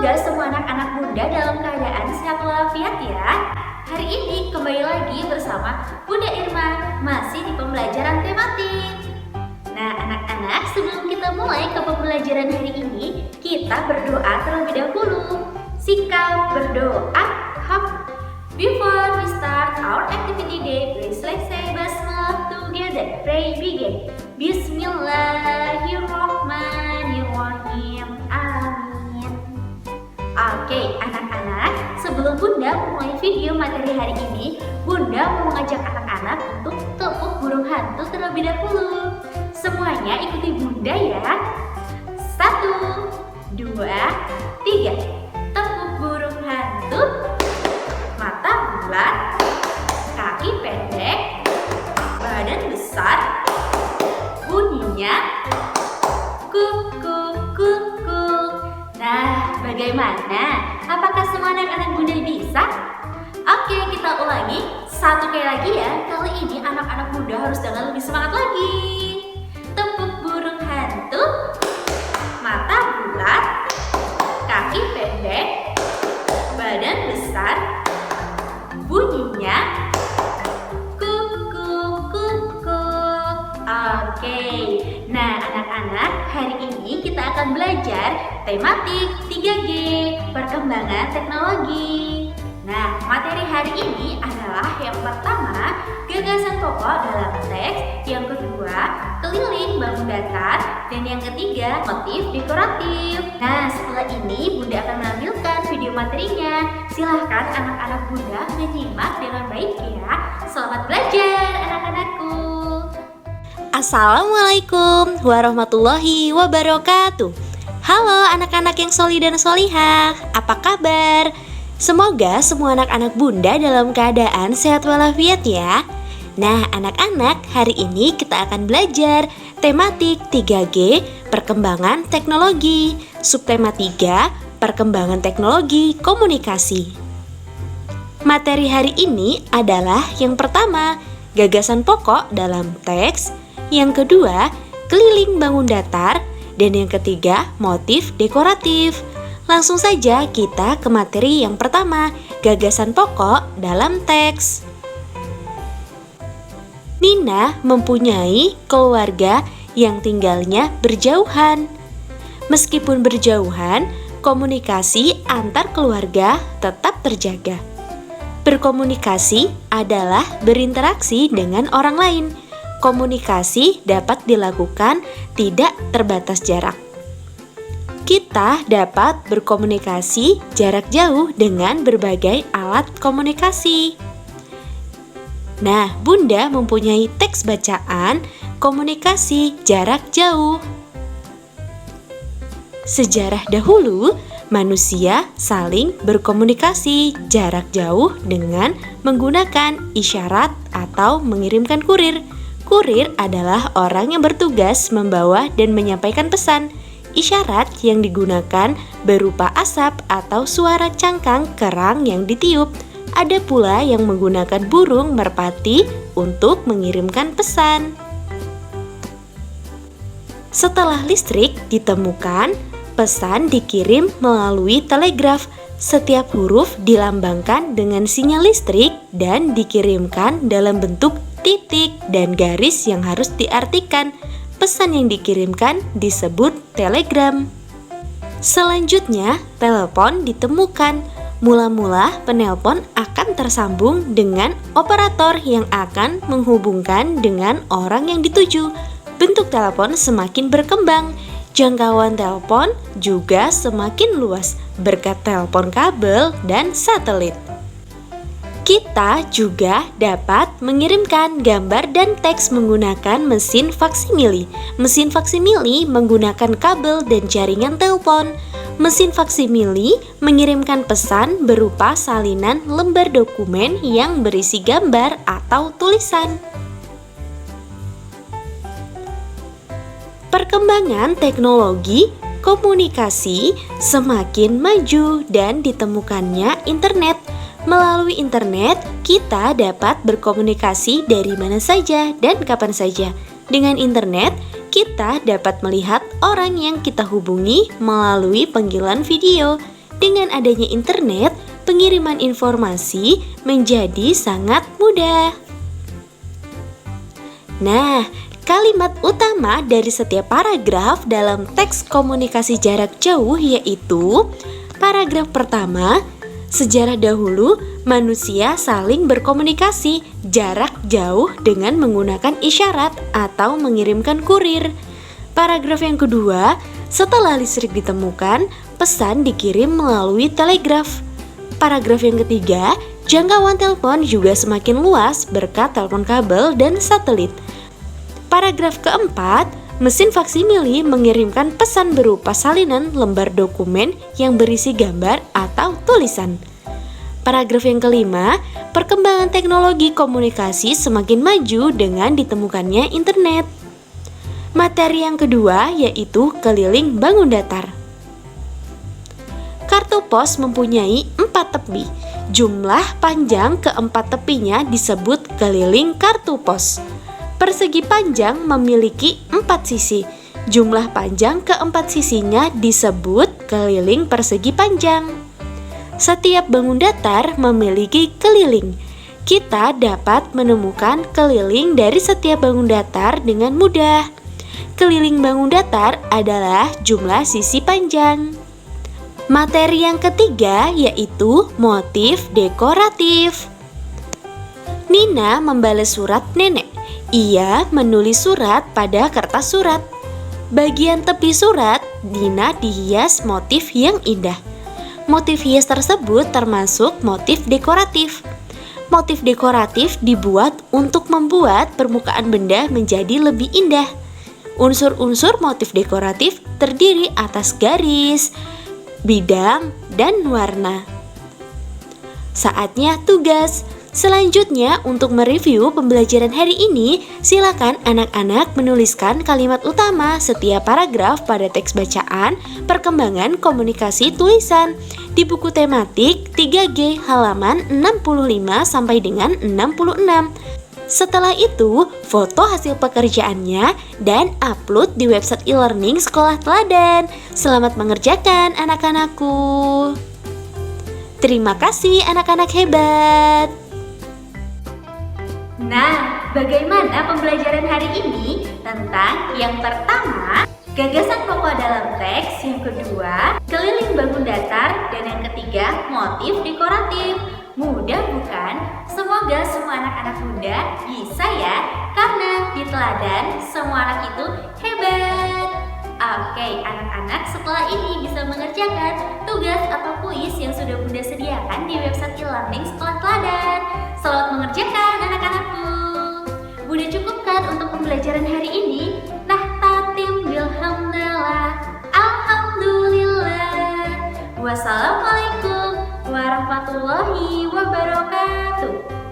Semoga semua anak-anak Bunda dalam keadaan sehat walafiat ya. Hari ini kembali lagi bersama Bunda Irma, masih di pembelajaran tematik. Nah anak-anak, sebelum kita mulai ke pembelajaran hari ini, kita berdoa terlebih dahulu. Sikap berdoa hak. Before we start our activity day, please let's say Basmalah together. Pray begin. Bismillahirrahmanirrahim. Amin. Oke, anak-anak, sebelum Bunda memulai video materi hari ini, Bunda mau mengajak anak-anak untuk tepuk burung hantu terlebih dahulu. Semuanya ikuti Bunda ya. 1, 2, 3. Tepuk burung hantu. Mata bulat, kaki pendek, badan besar, bunyinya kuk kuk kuk kuk. Nah, bagaimana? Apakah semua anak-anak Bunda bisa? Oke, kita ulangi satu kali lagi ya. Kali ini anak-anak Bunda harus dengan lebih semangat lagi. Tepuk burung hantu, mata bulat, kaki pendek, badan besar, bunyinya kuk kuk kuk kuk. Oke. Nah, anak-anak, hari ini kita akan belajar tematik 3G, perkembangan teknologi. Nah, materi hari ini adalah yang pertama, gagasan pokok dalam teks, yang kedua, keliling bangun datar, dan yang ketiga, motif dekoratif. Nah, setelah ini Bunda akan menampilkan video materinya. Silahkan anak-anak Bunda menyimak dengan baik ya. Selamat belajar anak-anakku. Assalamualaikum warahmatullahi wabarakatuh. Halo anak-anak yang sholih dan sholihah, apa kabar? Semoga semua anak-anak Bunda dalam keadaan sehat walafiat ya. Nah anak-anak, hari ini kita akan belajar tematik 3G, perkembangan teknologi. Subtema 3, perkembangan teknologi komunikasi. Materi hari ini adalah yang pertama, gagasan pokok dalam teks, yang kedua, keliling bangun datar, dan yang ketiga, motif dekoratif. Langsung saja kita ke materi yang pertama, gagasan pokok dalam teks. Nina mempunyai keluarga yang tinggalnya berjauhan. Meskipun berjauhan, komunikasi antar keluarga tetap terjaga. Berkomunikasi adalah berinteraksi dengan orang lain. Komunikasi dapat dilakukan tidak terbatas jarak. Kita dapat berkomunikasi jarak jauh dengan berbagai alat komunikasi. Nah, Bunda mempunyai teks bacaan komunikasi jarak jauh. Sejarah dahulu, manusia saling berkomunikasi jarak jauh dengan menggunakan isyarat atau mengirimkan kurir. Kurir adalah orang yang bertugas membawa dan menyampaikan pesan. Isyarat yang digunakan berupa asap atau suara cangkang kerang yang ditiup. Ada pula yang menggunakan burung merpati untuk mengirimkan pesan. Setelah listrik ditemukan, pesan dikirim melalui telegraf. Setiap huruf dilambangkan dengan sinyal listrik dan dikirimkan dalam bentuk titik dan garis yang harus diartikan. Pesan yang dikirimkan disebut telegram. Selanjutnya, telepon ditemukan. Mula-mula penelpon akan tersambung dengan operator yang akan menghubungkan dengan orang yang dituju. Bentuk telepon semakin berkembang. Jangkauan telepon juga semakin luas berkat telepon kabel dan satelit. Kita juga dapat mengirimkan gambar dan teks menggunakan mesin faksimili. Mesin faksimili menggunakan kabel dan jaringan telepon. Mesin faksimili mengirimkan pesan berupa salinan lembar dokumen yang berisi gambar atau tulisan. Perkembangan teknologi komunikasi semakin maju dan ditemukannya internet. Melalui internet, kita dapat berkomunikasi dari mana saja dan kapan saja. Dengan internet, kita dapat melihat orang yang kita hubungi melalui panggilan video. Dengan adanya internet, pengiriman informasi menjadi sangat mudah. Nah, kalimat utama dari setiap paragraf dalam teks komunikasi jarak jauh yaitu paragraf pertama, sejarah dahulu manusia saling berkomunikasi jarak jauh dengan menggunakan isyarat atau mengirimkan kurir. Paragraf yang kedua, setelah listrik ditemukan, pesan dikirim melalui telegraf. Paragraf yang ketiga, jangkauan telepon juga semakin luas berkat telepon kabel dan satelit. Paragraf keempat, mesin faksimili mengirimkan pesan berupa salinan lembar dokumen yang berisi gambar atau tulisan. Paragraf yang kelima, perkembangan teknologi komunikasi semakin maju dengan ditemukannya internet. Materi yang kedua yaitu keliling bangun datar. Kartu pos mempunyai 4 tepi. Jumlah panjang keempat tepinya disebut keliling kartu pos. Persegi panjang memiliki 4 sisi. Jumlah panjang keempat sisinya disebut keliling persegi panjang. Setiap bangun datar memiliki keliling. Kita dapat menemukan keliling dari setiap bangun datar dengan mudah. Keliling bangun datar adalah jumlah sisi panjang. Materi yang ketiga yaitu motif dekoratif. Nina membalas surat nenek. Ia menulis surat pada kertas surat. Bagian tepi surat, Nina dihias motif yang indah. Motif hias tersebut termasuk motif dekoratif. Motif dekoratif dibuat untuk membuat permukaan benda menjadi lebih indah. Unsur-unsur motif dekoratif terdiri atas garis, bidang, dan warna. Saatnya tugas. Selanjutnya, untuk mereview pembelajaran hari ini, silakan anak-anak menuliskan kalimat utama setiap paragraf pada teks bacaan perkembangan komunikasi tulisan di buku tematik 3G halaman 65 sampai dengan 66. Setelah itu, foto hasil pekerjaannya dan upload di website e-learning Sekolah Teladan. Selamat mengerjakan anak-anakku. Terima kasih anak-anak hebat. Nah, bagaimana pembelajaran hari ini tentang yang pertama, gagasan pokok dalam teks, yang kedua, keliling bangun datar, dan yang ketiga, motif dekoratif. Mudah bukan? Semoga semua anak-anak muda bisa ya, karena di teladan semua anak itu hebat. Oke, anak-anak setelah ini bisa mengerjakan tugas atau kuis yang sudah Bunda sediakan di website e-learning Sekolah Teladan. Selamat mengerjakan anak-anakku. Bunda cukupkan untuk pembelajaran hari ini. Tahtatim bilhamdalillah. Alhamdulillah. Wassalamualaikum warahmatullahi wabarakatuh.